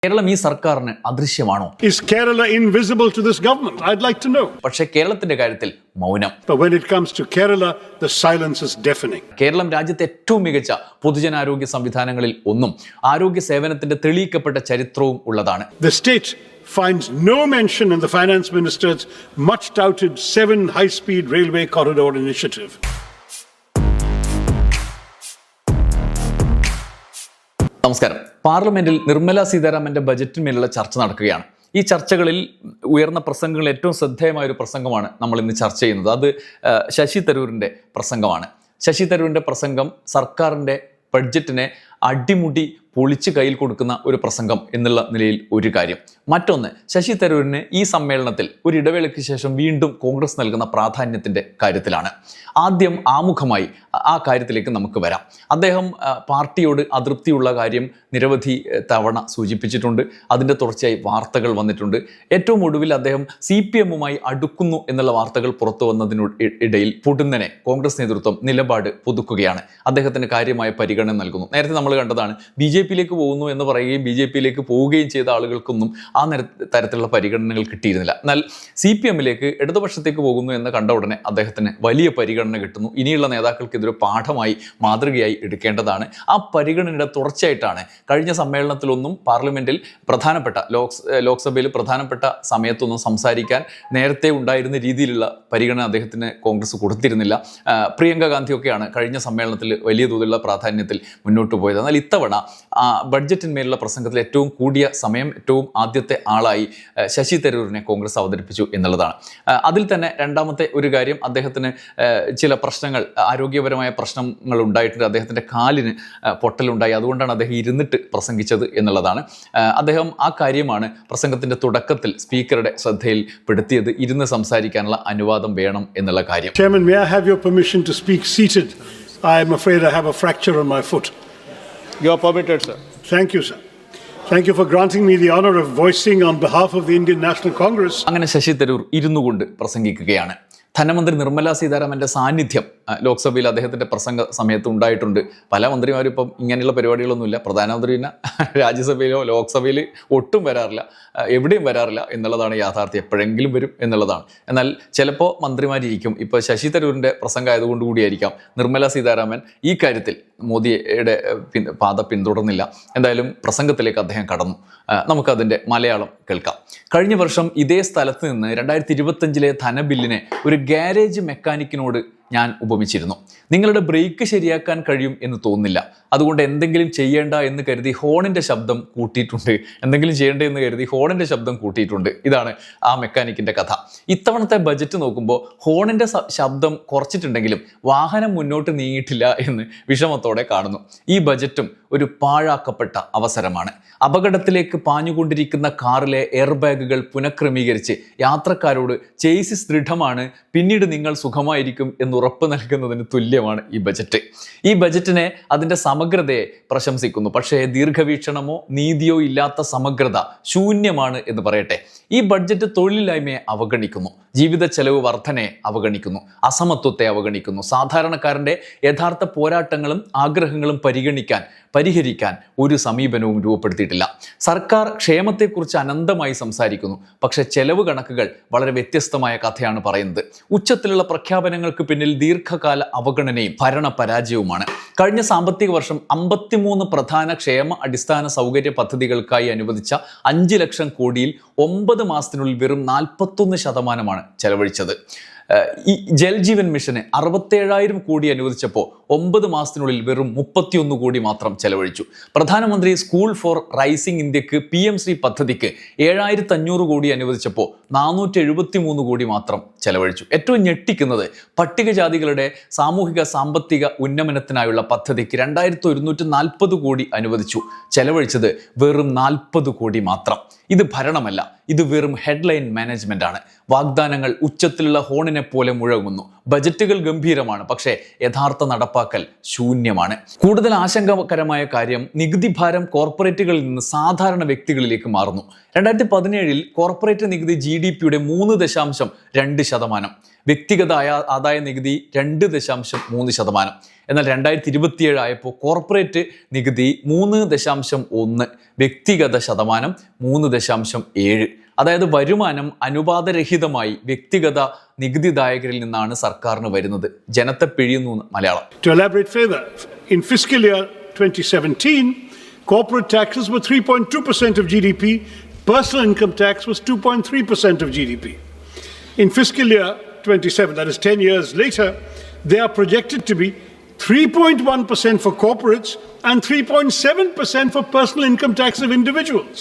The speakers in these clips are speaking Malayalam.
കേരളം ഈ സർക്കാരിന് അദൃശ്യമാണോ? Is Kerala invisible to this government? I'd like to know. പക്ഷേ കേരളത്തിന്റെ കാര്യത്തിൽ മൗനം. But when it comes to Kerala, the silence is deafening. Keralam രാജ്യത്തെ ഏറ്റവും മികച്ച പൊതുജനാരോഗ്യ സംവിധാനങ്ങളിൽ ഒന്നും ആരോഗ്യ സേവനത്തിന്റെ തെളിയിക്കപ്പെട്ട ചരിത്രവും ഉള്ളതാണ്. The state finds no mention in the finance minister's much touted 7 high-speed railway corridor initiative. നമസ്കാരം. പാർലമെന്റിൽ നിർമ്മല സീതാരാമന്റെ ബജറ്റിന്മേലുള്ള ചർച്ച നടക്കുകയാണ്. ഈ ചർച്ചകളിൽ ഉയർന്ന പ്രസംഗങ്ങളിൽ ഏറ്റവും ശ്രദ്ധേയമായ ഒരു പ്രസംഗമാണ് നമ്മൾ ഇന്ന് ചർച്ച ചെയ്യുന്നത്. അത് ശശി തരൂരിന്റെ പ്രസംഗമാണ്. ശശി തരൂരിന്റെ പ്രസംഗം സർക്കാരിന്റെ ബഡ്ജറ്റിനെ അടിമുടി പൊളിച്ച് കയ്യിൽ കൊടുക്കുന്ന ഒരു പ്രസംഗം എന്നുള്ള നിലയിൽ ഒരു കാര്യം. മറ്റൊന്ന്, ശശി തരൂരിന് ഈ സമ്മേളനത്തിൽ ഒരു ഇടവേളയ്ക്ക് ശേഷം വീണ്ടും കോൺഗ്രസ് നൽകുന്ന പ്രാധാന്യത്തിൻ്റെ കാര്യത്തിലാണ്. ആദ്യം ആമുഖമായി ആ കാര്യത്തിലേക്ക് നമുക്ക് വരാം. അദ്ദേഹം പാർട്ടിയോട് അതൃപ്തിയുള്ള കാര്യം നിരവധി തവണ സൂചിപ്പിച്ചിട്ടുണ്ട്. അതിൻ്റെ തുടർച്ചയായി വാർത്തകൾ വന്നിട്ടുണ്ട്. ഏറ്റവും ഒടുവിൽ അദ്ദേഹം CPM-മായി അടുക്കുന്നു എന്നുള്ള വാർത്തകൾ പുറത്തു വന്നതിനിടയിൽ പൊടുന്നനെ കോൺഗ്രസ് നേതൃത്വം നിലപാട് പുതുക്കുകയാണ്. അദ്ദേഹത്തിന് കാര്യമായ പരിഗണന നൽകുന്നു. നേരത്തെ നമ്മൾ കണ്ടതാണ്, BJP-യിലേക്ക് പോകുന്നു എന്ന് പറയുകയും BJP-യിലേക്ക് പോവുകയും ചെയ്ത ആളുകൾക്കൊന്നും ആ തരത്തിലുള്ള പരിഗണനകൾ കിട്ടിയിരുന്നില്ല. എന്നാൽ CPM-ലേക്ക് ഇടതുപക്ഷത്തേക്ക് പോകുന്നു എന്ന് കണ്ട ഉടനെ അദ്ദേഹത്തിന് വലിയ പരിഗണന കിട്ടുന്നു. ഇനിയുള്ള നേതാക്കൾക്ക് ഇതൊരു പാഠമായി മാതൃകയായി എടുക്കേണ്ടതാണ്. ആ പരിഗണനയുടെ തുടർച്ചയായിട്ടാണ് കഴിഞ്ഞ സമ്മേളനത്തിലൊന്നും പാർലമെന്റിൽ പ്രധാനപ്പെട്ട ലോക്സഭയിൽ പ്രധാനപ്പെട്ട സമയത്തൊന്നും സംസാരിക്കാൻ നേരത്തെ ഉണ്ടായിരുന്ന രീതിയിലുള്ള പരിഗണന അദ്ദേഹത്തിന് കോൺഗ്രസ് കൊടുത്തിരുന്നില്ല. പ്രിയങ്ക ഗാന്ധിയൊക്കെയാണ് കഴിഞ്ഞ സമ്മേളനത്തിൽ വലിയ തോതിലുള്ള പ്രാധാന്യത്തിൽ മുന്നോട്ട് പോയത്. എന്നാൽ ഇത്തവണ ബഡ്ജറ്റിന്മേലുള്ള പ്രസംഗത്തിൽ ഏറ്റവും കൂടിയ സമയം ഏറ്റവും ആദ്യത്തെ ആളായി ശശി തരൂരിനെ കോൺഗ്രസ് അവതരിപ്പിച്ചു എന്നുള്ളതാണ്. അതിൽ തന്നെ രണ്ടാമത്തെ ഒരു കാര്യം, അദ്ദേഹത്തിന് ചില പ്രശ്നങ്ങൾ, ആരോഗ്യപരമായ പ്രശ്നങ്ങൾ ഉണ്ടായിട്ടുണ്ട്. അദ്ദേഹത്തിൻ്റെ കാലിന് പൊട്ടലുണ്ടായി. അതുകൊണ്ടാണ് അദ്ദേഹം ഇരുന്നിട്ട് പ്രസംഗിച്ചത് എന്നുള്ളതാണ്. അദ്ദേഹം ആ കാര്യമാണ് പ്രസംഗത്തിൻ്റെ തുടക്കത്തിൽ സ്പീക്കറുടെ ശ്രദ്ധയിൽപ്പെടുത്തിയത്. ഇരുന്ന് സംസാരിക്കാനുള്ള അനുവാദം വേണം എന്നുള്ള കാര്യം. Chairman, may I have your permission to speak seated? I am afraid I have a fracture on my foot. You are permitted, sir. Thank you, sir. Thank you for granting me the honor of voicing on behalf of the Indian National Congress. അങ്ങനെ ശശി തരൂർ ഇരുന്നു കൊണ്ട് പ്രസംഗിക്കുകയാണ്. ധനമന്ത്രി നിർമ്മല സീതാരാമന്റെ സാന്നിധ്യം ലോക്സഭയിൽ അദ്ദേഹത്തിന്റെ പ്രസംഗ സമയത്ത് ഉണ്ടായിട്ടുണ്ട്. പല മന്ത്രിമാരും ഇപ്പം ഇങ്ങനെയുള്ള പരിപാടികളൊന്നുമില്ല. പ്രധാനമന്ത്രി പിന്നെ രാജ്യസഭയിലോ ലോക്സഭയിൽ ഒട്ടും വരാറില്ല, എവിടെയും വരാറില്ല എന്നുള്ളതാണ് യാഥാർത്ഥ്യം. എപ്പോഴെങ്കിലും വരും എന്നുള്ളതാണ്. എന്നാൽ ചിലപ്പോൾ മന്ത്രിമാരിരിക്കും. ഇപ്പോൾ ശശി തരൂരിൻ്റെ പ്രസംഗം ആയതുകൊണ്ട് കൂടിയായിരിക്കാം നിർമ്മല സീതാരാമൻ ഈ കാര്യത്തിൽ മോദിയുടെ പാത പിന്തുടർന്നില്ല. എന്തായാലും പ്രസംഗത്തിലേക്ക് അദ്ദേഹം കടന്നു. നമുക്കതിൻ്റെ മലയാളം കേൾക്കാം. കഴിഞ്ഞ വർഷം ഇതേ സ്ഥലത്ത് നിന്ന് 2025 ധനബില്ലിനെ ഒരു ഗാരേജ് മെക്കാനിക്കിനോട് ഞാൻ ഉപമിച്ചിരുന്നു. നിങ്ങളുടെ ബ്രേക്ക് ശരിയാക്കാൻ കഴിയും എന്ന് തോന്നുന്നില്ല, അതുകൊണ്ട് എന്തെങ്കിലും ചെയ്യേണ്ട എന്ന് കരുതി ഹോണിൻ്റെ ശബ്ദം കൂട്ടിയിട്ടുണ്ട്. എന്തെങ്കിലും ചെയ്യേണ്ട എന്ന് കരുതി ഹോണിൻ്റെ ശബ്ദം കൂട്ടിയിട്ടുണ്ട്. ഇതാണ് ആ മെക്കാനിക്കിൻ്റെ കഥ. ഇത്തവണത്തെ ബജറ്റ് നോക്കുമ്പോൾ ഹോണിൻ്റെ ശബ്ദം കുറച്ചിട്ടുണ്ടെങ്കിലും വാഹനം മുന്നോട്ട് നീങ്ങിയിട്ടില്ല എന്ന് വിഷമത്തോടെ കാണുന്നു. ഈ ബജറ്റും ഒരു പാഴാക്കപ്പെട്ട അവസരമാണ്. അപകടത്തിലേക്ക് പാഞ്ഞുകൊണ്ടിരിക്കുന്ന കാറിലെ എയർ ബാഗുകൾ പുനഃക്രമീകരിച്ച് യാത്രക്കാരോട് ചേസിസ് ദൃഢമാണ്, പിന്നീട് നിങ്ങൾ സുഖമായിരിക്കും എന്ന് ഉറപ്പ് നൽകുന്നതിന് തുല്യമാണ് ഈ ബജറ്റ്. ഈ ബജറ്റിനെ അതിൻ്റെ സമഗ്രതയെ പ്രശംസിക്കുന്നു. പക്ഷേ ദീർഘവീക്ഷണമോ നീതിയോ ഇല്ലാത്ത സമഗ്രത ശൂന്യമാണ് എന്ന് പറയട്ടെ. ഈ ബഡ്ജറ്റ് തൊഴിലില്ലായ്മയെ അവഗണിക്കുന്നു, ജീവിത ചെലവ് വർധനയെ അവഗണിക്കുന്നു, അസമത്വത്തെ അവഗണിക്കുന്നു. സാധാരണക്കാരൻ്റെ യഥാർത്ഥ പോരാട്ടങ്ങളും ആഗ്രഹങ്ങളും പരിഹരിക്കാൻ ഒരു സമീപനവും രൂപപ്പെടുത്തിയിട്ടില്ല. സർക്കാർ ക്ഷേമത്തെക്കുറിച്ച് അനന്തമായി സംസാരിക്കുന്നു, പക്ഷേ ചെലവ് കണക്കുകൾ വളരെ വ്യത്യസ്തമായ കഥയാണ് പറയുന്നത്. ഉച്ചത്തിലുള്ള പ്രഖ്യാപനങ്ങൾക്ക് പിന്നിൽ ദീർഘകാല അവഗണനയും ഭരണ പരാജയവുമാണ്. കഴിഞ്ഞ സാമ്പത്തിക വർഷം 53 പ്രധാന ക്ഷേമ അടിസ്ഥാന സൗകര്യ പദ്ധതികൾക്കായി അനുവദിച്ച 5 ലക്ഷം കോടിയിൽ 9 മാസത്തിനുള്ളിൽ വെറും 41% ചെലവഴിച്ചത്. ഈ ജൽ ജീവൻ മിഷന് 67,000 കോടി അനുവദിച്ചപ്പോൾ 9 മാസത്തിനുള്ളിൽ വെറും 31 കോടി മാത്രം ചെലവഴിച്ചു. പ്രധാനമന്ത്രി സ്കൂൾ ഫോർ റൈസിംഗ് ഇന്ത്യക്ക് PMശ്രീ പദ്ധതിക്ക് 7,500 കോടി അനുവദിച്ചപ്പോൾ 473 കോടി മാത്രം ചെലവഴിച്ചു. ഏറ്റവും ഞെട്ടിക്കുന്നത് പട്ടികജാതികളുടെ സാമൂഹിക സാമ്പത്തിക ഉന്നമനത്തിനായുള്ള പദ്ധതിക്ക് 2,140 കോടി അനുവദിച്ചു. ചെലവഴിച്ചത് വെറും 40 കോടി മാത്രം. ഇത് ഭരണമല്ല, ഇത് വെറും ഹെഡ്ലൈൻ മാനേജ്മെന്റ് ആണ്. വാഗ്ദാനങ്ങൾ ഉച്ചത്തിലുള്ള ഹോണിനെ പോലെ മുഴങ്ങുന്നു. ബജറ്റുകൾ ഗംഭീരമാണ്, പക്ഷേ യഥാർത്ഥ നടപ്പാക്കൽ നടപ്പാക്കൽ ശൂന്യമാണ്. കൂടുതൽ ആശങ്കകരമായ കാര്യം നികുതി ഭാരം കോർപ്പറേറ്റുകളിൽ നിന്ന് സാധാരണ വ്യക്തികളിലേക്ക് മാറുന്നു. 2017 കോർപ്പറേറ്റ് നികുതി GDPയുടെ 3.2%, വ്യക്തിഗത ആദായ നികുതി 2.3%. എന്നാൽ 2027 ആയപ്പോൾ കോർപ്പറേറ്റ് നികുതി 3.1, വ്യക്തിഗത ശതമാനം 3.7. അതായത് വരുമാനം അനുപാതരഹിതമായി വ്യക്തിഗത നികുതിദായകരിൽ നിന്നാണ് സർക്കാരിന് വരുന്നത്. ജനത്തെ പിഴിയുന്നു Malayalam. To elaborate further, in fiscal year 2017, corporate taxes were 3.2% of GDP, personal income tax was 2.3% of GDP. In fiscal year 27, that is 10 years later, they are projected to be 3.1% for corporates and 3.7% for personal income tax of individuals.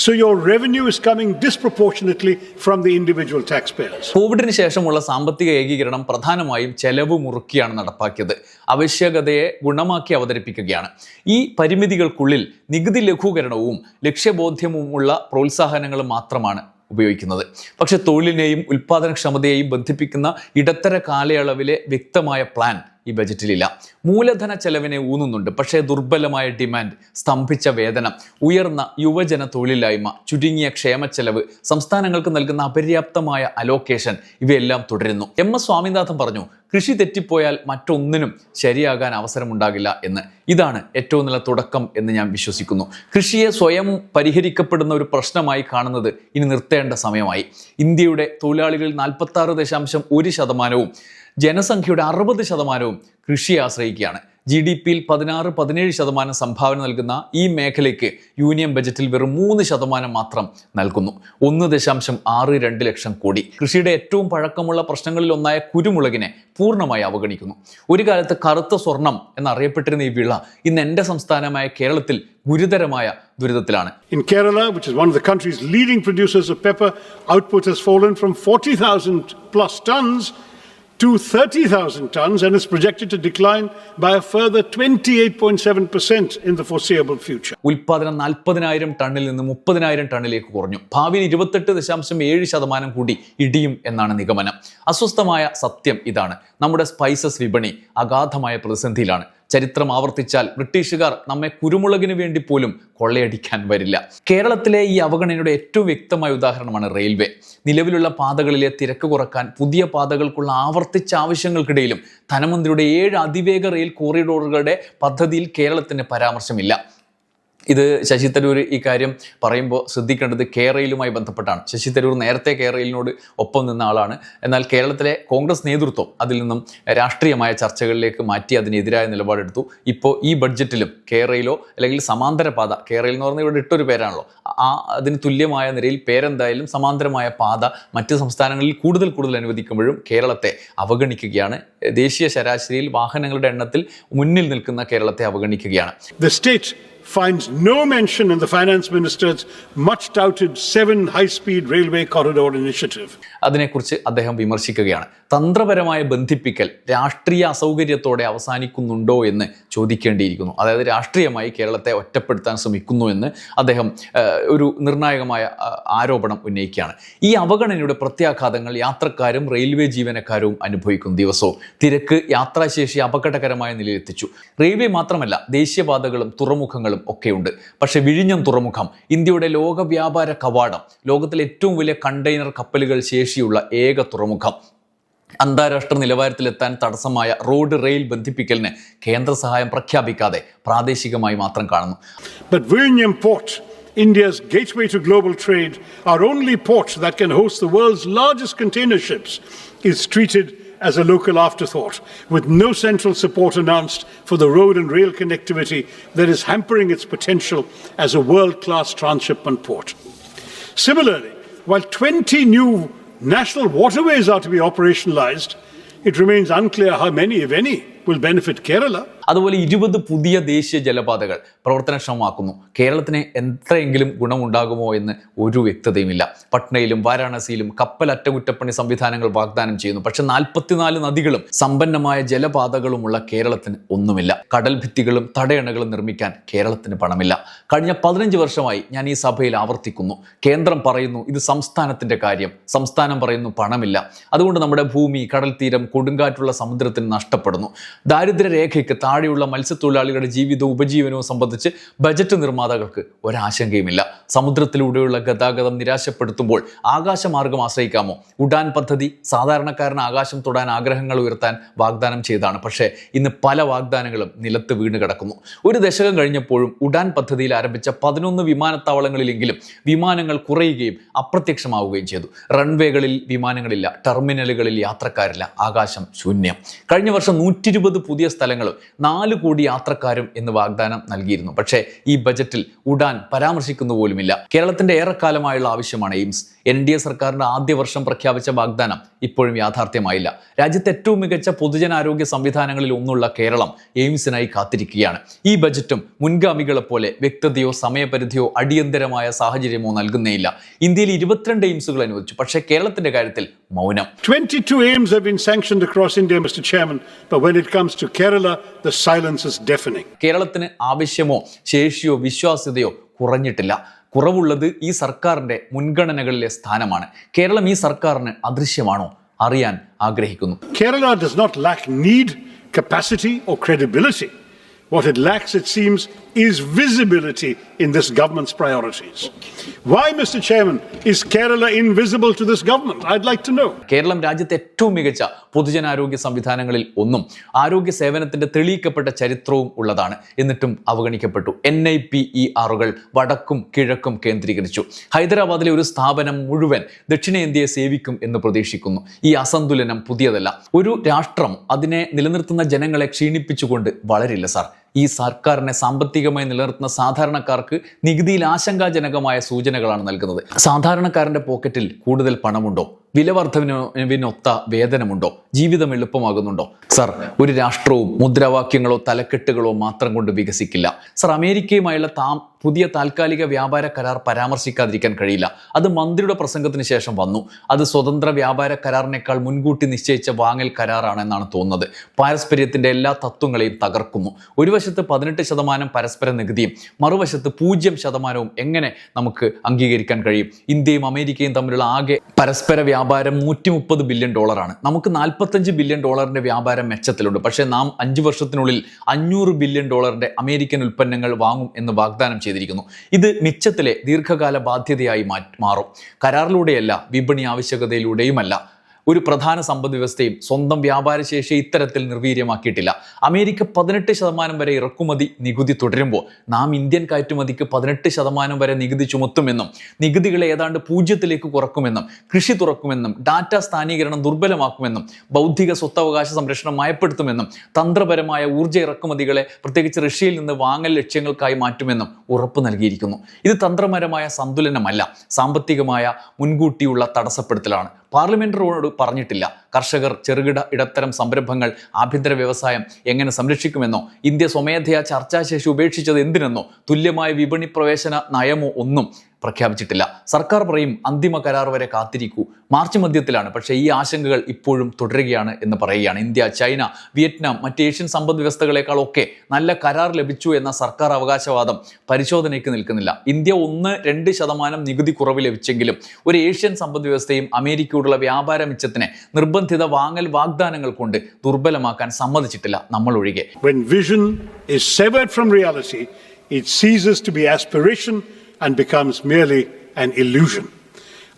So your revenue is coming disproportionately from the individual taxpayers. കോവിഡിന് ശേഷമുള്ള സാമ്പത്തിക ഏകീകരണം പ്രധാനമായും ചെലവ് മുറുക്കിയാണ് നടപ്പാക്കിയത്. ആവശ്യകതയെ ഗുണമാക്കി അവതരിപ്പിക്കുകയാണ്. ഈ പരിമിതികൾക്കുള്ളിൽ നികുതി ലഘൂകരണവും ലക്ഷ്യബോധ്യവുമുള്ള പ്രോത്സാഹനങ്ങളും മാത്രമാണ് ഉപയോഗിക്കുന്നത്. പക്ഷെ തൊഴിലിനെയും ഉൽപാദനക്ഷമതയെയും ബന്ധിപ്പിക്കുന്ന ഇടത്തര കാലയളവിലെ വ്യക്തമായ പ്ലാൻ ഈ ബജറ്റിലില്ല. മൂലധന ചെലവിനെ ഊന്നുന്നുണ്ട്, പക്ഷേ ദുർബലമായ ഡിമാൻഡ്, സ്തംഭിച്ച വേതനം, ഉയർന്ന യുവജന തൊഴിലില്ലായ്മ, ചുരുങ്ങിയ ക്ഷേമച്ചെലവ്, സംസ്ഥാനങ്ങൾക്ക് നൽകുന്ന അപര്യാപ്തമായ അലോക്കേഷൻ ഇവയെല്ലാം തുടരുന്നു. MS സ്വാമിനാഥൻ പറഞ്ഞു, കൃഷി തെറ്റിപ്പോയാൽ മറ്റൊന്നിനും ശരിയാകാൻ അവസരമുണ്ടാകില്ല എന്ന്. ഇതാണ് ഏറ്റവും നല്ല തുടക്കം എന്ന് ഞാൻ വിശ്വസിക്കുന്നു. കൃഷിയെ സ്വയം പരിഹരിക്കപ്പെടുന്ന ഒരു പ്രശ്നമായി കാണുന്നത് ഇനി നിർത്തേണ്ട സമയമായി. ഇന്ത്യയുടെ തൊഴിലാളികളിൽ 46.1%, ജനസംഖ്യയുടെ 60% കൃഷിയെ ആശ്രയിക്കുകയാണ്. GDPയിൽ 16-17% സംഭാവന നൽകുന്ന ഈ മേഖലയ്ക്ക് യൂണിയൻ ബജറ്റിൽ വെറും 3% മാത്രം നൽകുന്നു. 1.62 ലക്ഷം കോടി. കൃഷിയുടെ ഏറ്റവും പഴക്കമുള്ള പ്രശ്നങ്ങളിൽ ഒന്നായ കുരുമുളകിനെ പൂർണ്ണമായി അവഗണിക്കുന്നു. ഒരു കാലത്ത് കറുത്ത സ്വർണം എന്നറിയപ്പെട്ടിരുന്ന ഈ വിള ഇന്ന് എൻ്റെ സംസ്ഥാനമായ കേരളത്തിൽ ഗുരുതരമായ ദുരിതത്തിലാണ്. In Kerala, which is one of the country's leading producers of pepper, output has fallen from 40,000 plus tons to 30,000 tons and is projected to decline by a further 28.7% in the foreseeable future. ഉൽപാദനം 40,000 ടണ്ണിൽ നിന്ന് 30,000 ടണ്ണിലേക്ക് കുറഞ്ഞു. ഭാവിയിൽ 28.7% കൂടി ഇടിയും എന്നാണ് നിഗമനം. അസ്വസ്ഥമായ സത്യം ഇതാണ്, നമ്മുടെ സ്പൈസസ് വിപണി അഗാധമായ പ്രതിസന്ധിയിലാണ്. ചരിത്രം ആവർത്തിച്ചാൽ ബ്രിട്ടീഷുകാർ നമ്മെ കുരുമുളകിന് വേണ്ടി പോലും കൊള്ളയടിക്കാൻ വരില്ല. കേരളത്തിലെ ഈ അവഗണനയുടെ ഏറ്റവും വ്യക്തമായ ഉദാഹരണമാണ് റെയിൽവേ. നിലവിലുള്ള പാതകളിലെ തിരക്ക് കുറക്കാൻ പുതിയ പാതകൾക്കുള്ള ആവർത്തിച്ച ആവശ്യങ്ങൾക്കിടയിലും ധനമന്ത്രിയുടെ 7 അതിവേഗ റെയിൽ കോറിഡോറുകളുടെ പദ്ധതിയിൽ കേരളത്തിന് പരാമർശമില്ല. ഇത് ശശി തരൂർ ഈ കാര്യം പറയുമ്പോൾ ശ്രദ്ധിക്കേണ്ടത് കേരളയിലുമായി ബന്ധപ്പെട്ടാണ്. ശശി തരൂർ നേരത്തെ കേരളയിലിനോട് ഒപ്പം നിന്ന ആളാണ്. എന്നാൽ കേരളത്തിലെ കോൺഗ്രസ് നേതൃത്വം അതിൽ നിന്നും രാഷ്ട്രീയമായ ചർച്ചകളിലേക്ക് മാറ്റി അതിനെതിരായ നിലപാടെടുത്തു. ഇപ്പോൾ ഈ ബഡ്ജറ്റിലും കേരളയിലോ അല്ലെങ്കിൽ സമാന്തര പാത, കേരളയിൽ എന്ന് പറഞ്ഞാൽ ഇവിടെ ഇട്ടൊരു പേരാണല്ലോ, അതിന് തുല്യമായ നിലയിൽ പേരെന്തായാലും സമാന്തരമായ പാത മറ്റ് സംസ്ഥാനങ്ങളിൽ കൂടുതൽ അനുവദിക്കുമ്പോഴും കേരളത്തെ അവഗണിക്കുകയാണ്. ദേശീയ ശരാശരിയിൽ വാഹനങ്ങളുടെ എണ്ണത്തിൽ മുന്നിൽ നിൽക്കുന്ന കേരളത്തെ അവഗണിക്കുകയാണ്. The state finds no mention in the finance minister's much touted 7 high-speed railway corridor initiative. അതിനെക്കുറിച്ച് അദ്ദേഹം വിമർശിക്കുകയാണ്. തന്ത്രപരമായ ബന്ധിപ്പിക്കൽ രാഷ്ട്രീയ അസൗകര്യത്തോടെ അവസാനിക്കുന്നുണ്ടോ എന്ന് ചോദിക്കേണ്ടിയിരിക്കുന്നു. അതായത് രാഷ്ട്രീയമായി കേരളത്തെ ഒറ്റപ്പെടുത്താൻ ശ്രമിക്കുന്നു എന്ന് അദ്ദേഹം ഒരു നിർണായകമായ ആരോപണം ഉന്നയിക്കുകയാണ്. ഈ അവഗണനയുടെ പ്രത്യാഘാതങ്ങൾ യാത്രക്കാരും റെയിൽവേ ജീവനക്കാരും അനുഭവിക്കും. ദിവസവും തിരക്ക് യാത്രാശേഷി അപകടകരമായ നിലയിലെത്തിച്ചു. റെയിൽവേ മാത്രമല്ല, ദേശീയപാതകളും തുറമുഖങ്ങളും ഒക്കെയുണ്ട്. പക്ഷെ വിഴിഞ്ഞം തുറമുഖം ഇന്ത്യയുടെ ലോക വ്യാപാര കവാടം, ലോകത്തിലെ ഏറ്റവും വലിയ കണ്ടെയ്നർ കപ്പലുകൾ ശേഷിയുള്ള ഏക തുറമുഖം, അന്താരാഷ്ട്ര നിലവാരത്തിലെത്താൻ തടസ്സമായ റോഡ് റെയിൽ ബന്ധിപ്പിക്കലിന് കേന്ദ്ര സഹായം പ്രഖ്യാപിക്കാതെ പ്രാദേശികമായി മാത്രം കാണുന്നു. But Viഴിഞ്ഞം Port, India's gateway to global trade, our only port that can host the world's largest container ships, is treated as a local afterthought, with no central support announced for the road and rail connectivity that is hampering its potential as a world-class transshipment port. Similarly, while 20 new national waterways are to be operationalized, it remains unclear how many, if any, will benefit Kerala. അതുപോലെ 20 പുതിയ ദേശീയ ജലപാതകൾ പ്രവർത്തനക്ഷമമാക്കുന്നു. കേരളത്തിന് എത്രയെങ്കിലും ഗുണമുണ്ടാകുമോ എന്ന് ഒരു വ്യക്തതയുമില്ല. പട്നയിലും വാരാണസിയിലും കപ്പൽ അറ്റകുറ്റപ്പണി സംവിധാനങ്ങൾ വാഗ്ദാനം ചെയ്യുന്നു. പക്ഷെ 44 നദികളും സമ്പന്നമായ ജലപാതകളുമുള്ള കേരളത്തിന് ഒന്നുമില്ല. കടൽ ഭിത്തികളും തടയണകളും നിർമ്മിക്കാൻ കേരളത്തിന് പണമില്ല. കഴിഞ്ഞ 15 വർഷമായി ഞാൻ ഈ സഭയിൽ ആവർത്തിക്കുന്നു. കേന്ദ്രം പറയുന്നു ഇത് സംസ്ഥാനത്തിന്റെ കാര്യം, സംസ്ഥാനം പറയുന്നു പണമില്ല. അതുകൊണ്ട് നമ്മുടെ ഭൂമി, കടൽ തീരം, കൊടുങ്കാറ്റുള്ള സമുദ്രത്തിന് നഷ്ടപ്പെടുന്നു. ദാരിദ്ര്യരേഖയ്ക്ക് താഴെയുള്ള മത്സ്യത്തൊഴിലാളികളുടെ ജീവിതവും ഉപജീവനവും സംബന്ധിച്ച് ബജറ്റ് നിർമ്മാതാക്കൾക്ക് ഒരാശങ്കയുമില്ല. സമുദ്രത്തിലൂടെയുള്ള ഗതാഗതം നിരാശപ്പെടുത്തുമ്പോൾ ആകാശമാർഗം ആശ്രയിക്കാമോ? ഉഡാൻ പദ്ധതി സാധാരണക്കാരന് ആകാശം തൊടാൻ ആഗ്രഹങ്ങൾ ഉയർത്താൻ വാഗ്ദാനം ചെയ്താണ്. പക്ഷേ ഇന്ന് പല വാഗ്ദാനങ്ങളും നിലത്ത് വീണ് കിടക്കുന്നു. ഒരു ദശകം കഴിഞ്ഞപ്പോഴും ഉഡാൻ പദ്ധതിയിൽ ആരംഭിച്ച 11 വിമാനത്താവളങ്ങളിലെങ്കിലും വിമാനങ്ങൾ കുറയുകയും അപ്രത്യക്ഷമാവുകയും ചെയ്തു. റൺവേകളിൽ വിമാനങ്ങളില്ല, ടെർമിനലുകളിൽ യാത്രക്കാരില്ല, ആകാശം ശൂന്യം. കഴിഞ്ഞ വർഷം 120 പുതിയ സ്ഥലങ്ങളും 4 കോടി യാത്രക്കാരും എന്ന് വാഗ്ദാനം നൽകിയിരുന്നു. പക്ഷേ ഈ ബജറ്റിൽ ഉഡാൻ പരാമർശിക്കുന്നു പോലുമില്ല. കേരളത്തിന്റെ ഏറെക്കാലമായുള്ള ആവശ്യമാണ് എയിംസ്. NDA സർക്കാരിന്റെ ആദ്യ വർഷം പ്രഖ്യാപിച്ച വാഗ്ദാനം ഇപ്പോഴും യാഥാർത്ഥ്യമായില്ല. രാജ്യത്തെ ഏറ്റവും മികച്ച പൊതുജനാരോഗ്യ സംവിധാനങ്ങളിൽ ഒന്നുള്ള കേരളം എയിംസിനായി കാത്തിരിക്കുകയാണ്. ഈ ബജറ്റും മുൻഗാമികളെ പോലെ വ്യക്തതയോ സമയപരിധിയോ അടിയന്തരമായ സാഹചര്യമോ നൽകുന്നേയില്ല. ഇന്ത്യയിൽ 22 എയിംസുകൾ അനുവദിച്ചു, പക്ഷേ കേരളത്തിന്റെ കാര്യത്തിൽ മൗനം. 22 aims have been sanctioned across India, Mr. Chairman, but when it comes to Kerala, the silence is deafening. കേരളത്തിന് ആവശ്യമോ ശേഷിയോ വിശ്വാസ്യതയോ കുറഞ്ഞിട്ടില്ല. കുറവുള്ളത് ഈ സർക്കാരിന്റെ മുൻഗണനകളിലെ സ്ഥാനമാണ്. കേരളം ഈ സർക്കാരിന് അദൃശ്യമാണോ? അറിയാൻ ആഗ്രഹിക്കുന്നു. Kerala does not lack need, capacity or credibility. What it lacks, it seems, is visibility in this government's priorities. Why, Mr. Chairman, is Kerala invisible to this government? I'd like to know. Keralam രാജ്യത്തെ ഏറ്റവും മികച്ച പൊതുജനാരോഗ്യ സംവിധാനങ്ങളിൽ ഒന്നും ആരോഗ്യ സേവനത്തിന്റെ തെളിയിക്കപ്പെട്ട ചരിത്രവും ഉള്ളതാണ്. എന്നിട്ടും അവഗണിക്കപ്പെട്ടു. NIPERകൾ വടക്കും കിഴക്കും കേന്ദ്രീകരിച്ചു. ഹൈദരാബാദിലെ ഒരു സ്ഥാപനം മുഴുവൻ ദക്ഷിണേന്ത്യയെ സേവിക്കും എന്ന് പ്രതീക്ഷിക്കുന്നു. ഈ അസന്തുലനം പുതിയതല്ല. ഒരു രാഷ്ട്രം അതിനെ നിലനിർത്തുന്ന ജനങ്ങളെ ക്ഷീണിപ്പിച്ചുകൊണ്ട് വളരില്ല സാർ. ഈ സർക്കാരിനെ സാമ്പത്തികമായി നിലനിർത്തുന്ന സാധാരണക്കാർക്ക് നികുതിയിൽ ആശങ്കാജനകമായ സൂചനകളാണ് നൽകുന്നത്. സാധാരണക്കാരന്റെ പോക്കറ്റിൽ കൂടുതൽ പണമുണ്ടോ? വിലവർദ്ധനവിനൊത്ത വേതനമുണ്ടോ? ജീവിതം എളുപ്പമാകുന്നുണ്ടോ? സർ, ഒരു രാഷ്ട്രവും മുദ്രാവാക്യങ്ങളോ തലക്കെട്ടുകളോ മാത്രം കൊണ്ട് വികസിക്കില്ല. സർ, അമേരിക്കയുമായുള്ള പുതിയ താൽക്കാലിക വ്യാപാര കരാർ പരാമർശിക്കാതിരിക്കാൻ കഴിയില്ല. അത് മന്ത്രിയുടെ പ്രസംഗത്തിന് ശേഷം വന്നു. അത് സ്വതന്ത്ര വ്യാപാര കരാറിനേക്കാൾ മുൻകൂട്ടി നിശ്ചയിച്ച വാങ്ങൽ കരാറാണെന്നാണ് തോന്നുന്നത്. പാരസ്പര്യത്തിന്റെ എല്ലാ തത്വങ്ങളെയും തകർക്കുന്നു. ഒരു വശത്ത് 18% പരസ്പര നികുതിയും മറുവശത്ത് 0% എങ്ങനെ നമുക്ക് അംഗീകരിക്കാൻ കഴിയും? ഇന്ത്യയും അമേരിക്കയും തമ്മിലുള്ള ആകെ പരസ്പര വ്യാപാരം $130 ബില്യൺ. നമുക്ക് $45 ബില്യൺ വ്യാപാരം മെച്ചത്തിലുണ്ട്. പക്ഷേ നാം 5 വർഷത്തിനുള്ളിൽ $500 ബില്യൺ അമേരിക്കൻ ഉൽപ്പന്നങ്ങൾ വാങ്ങും എന്ന് വാഗ്ദാനം ചെയ്തിരിക്കുന്നു. ഇത് മിച്ചത്തിലെ ദീർഘകാല ബാധ്യതയായി മാറും. കരാറിലൂടെയല്ല, വിപണി ആവശ്യകതയിലൂടെയുമല്ല. ഒരു പ്രധാന സമ്പദ് വ്യവസ്ഥയും സ്വന്തം വ്യാപാരശേഷി ഇത്തരത്തിൽ നിർവീര്യമാക്കിയിട്ടില്ല. അമേരിക്ക 18% വരെ ഇറക്കുമതി നികുതി തുടരുമ്പോൾ നാം ഇന്ത്യൻ കയറ്റുമതിക്ക് 18% വരെ നികുതി ചുമത്തുമെന്നും നികുതികളെ ഏതാണ്ട് 0 കുറക്കുമെന്നും കൃഷി തുറക്കുമെന്നും ഡാറ്റ സ്ഥാനീകരണം ദുർബലമാക്കുമെന്നും ബൗദ്ധിക സ്വത്തവകാശ സംരക്ഷണം മയപ്പെടുത്തുമെന്നും തന്ത്രപരമായ ഊർജ്ജ ഇറക്കുമതികളെ പ്രത്യേകിച്ച് റഷ്യയിൽ നിന്ന് വാങ്ങൽ ലക്ഷ്യങ്ങൾക്കായി മാറ്റുമെന്നും ഉറപ്പ് നൽകിയിരിക്കുന്നു. ഇത് തന്ത്രപരമായ സന്തുലനമല്ല, സാമ്പത്തികമായ മുൻകൂട്ടിയുള്ള തടസ്സപ്പെടുത്തലാണ്. പാർലമെന്ററിനോട് പറഞ്ഞിട്ടില്ല കർഷകർ, ചെറുകിട ഇടത്തരം സംരംഭങ്ങൾ, ആഭ്യന്തര വ്യവസായം എങ്ങനെ സംരക്ഷിക്കുമെന്നോ ഇന്ത്യ സ്വമേധയാ ചർച്ചാശേഷി ഉപേക്ഷിച്ചത് എന്തിനെന്നോ തുല്യമായ വിപണി പ്രവേശന നയമോ ഒന്നും പ്രഖ്യാപിച്ചിട്ടില്ല. സർക്കാർ പറയും അന്തിമ കരാർ വരെ കാത്തിരിക്കൂ. മാർച്ച് മധ്യത്തിലാണ്, പക്ഷേ ഈ ആശങ്കകൾ ഇപ്പോഴും തുടരുകയാണ് എന്ന് പറയുകയാണ്. ഇന്ത്യ, ചൈന, വിയറ്റ്നാം, മറ്റ് ഏഷ്യൻ സമ്പദ് വ്യവസ്ഥകളെക്കാളൊക്കെ നല്ല കരാർ ലഭിച്ചു എന്ന സർക്കാർ അവകാശവാദം പരിശോധനയ്ക്ക് നിൽക്കുന്നില്ല. ഇന്ത്യ 1-2% നികുതി കുറവ് ലഭിച്ചെങ്കിലും ഒരു ഏഷ്യൻ സമ്പദ് വ്യവസ്ഥയും അമേരിക്കയോടുള്ള വ്യാപാര മിച്ചത്തിനെ നിർബന്ധിത വാങ്ങൽ വാഗ്ദാനങ്ങൾ കൊണ്ട് ദുർബലമാക്കാൻ സമ്മതിച്ചിട്ടില്ല, നമ്മൾ ഒഴികെ. When vision is severed from reality, it ceases to be aspiration and becomes merely an illusion.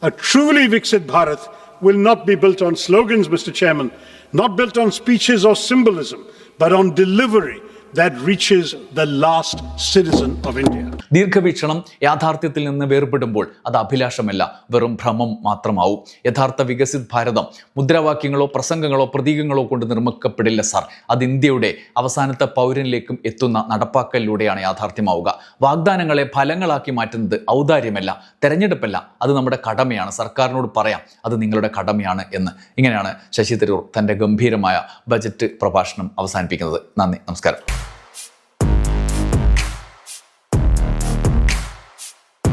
A truly Viksit Bharat will not be built on slogans, Mr. Chairman, not built on speeches or symbolism, but on delivery that reaches the last citizen of India. ദീർഘവീക്ഷണം യാഥാർത്ഥ്യത്തിൽ നിന്ന് വേർപെടുമ്പോൾ അത് അഭിലാഷമല്ല, വെറും ഭ്രമം മാത്രമാവും. യഥാർത്ഥ വികസിത് ഭാരതം മുദ്രാവാക്യങ്ങളോ പ്രസംഗങ്ങളോ പ്രതീകങ്ങളോ കൊണ്ട് നിർമ്മിക്കപ്പെടില്ല സാർ. അത് ഇന്ത്യയുടെ അവസാനത്തെ പൗരനിലേക്കും എത്തുന്ന നടപ്പാക്കലിലൂടെയാണ് യാഥാർത്ഥ്യമാവുക. വാഗ്ദാനങ്ങളെ ഫലങ്ങളാക്കി മാറ്റുന്നത് ഔദാര്യമല്ല, തെരഞ്ഞെടുപ്പല്ല, അത് നമ്മുടെ കടമയാണ്. സർക്കാരിനോട് പറയാം അത് നിങ്ങളുടെ കടമയാണ് എന്ന്. ഇങ്ങനെയാണ് ശശി തരൂർ തൻ്റെ ഗംഭീരമായ ബജറ്റ് പ്രഭാഷണം അവസാനിപ്പിക്കുന്നത്. നന്ദി, നമസ്കാരം.